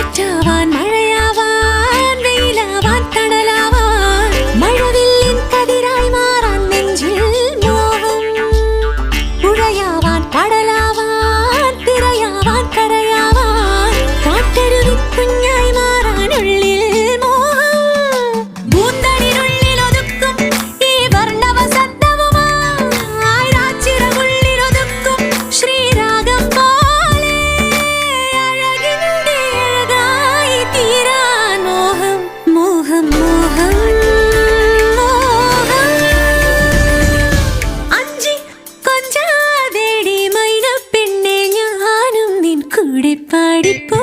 കാറ്റാവാൻ മഴയാവാൻ വെയിലാവാൻ തണലാവാൻ മഴവില്ലിൻ കതിരായി മാറാൻ നെഞ്ചിൽ മോഹം പുഴയാവാൻ കടലാവാൻ തിരയാവാൻ കരയാവാൻ കാട്ടരുവി കുഞ്ഞായി മാറാൻ ഉള്ളിൽ മോഹം പൂന്തളിനുള്ളിൽ ഒതുക്കും ഈ വർണ്ണവസന്തവുമായി രാച്ചിറകുള്ളിൽ ഒതുക്കും ശ്രീരാഗം പോലെ അഴകിന്റെ അഴകായി തീരാൻ മോഹം മോഹം മോഹം മോഹം അഞ്ചി കൊഞ്ചാതേടി മൈന പെണ്ണെ ഞാനും നിൻ കൂടെ പാടിപ്പോ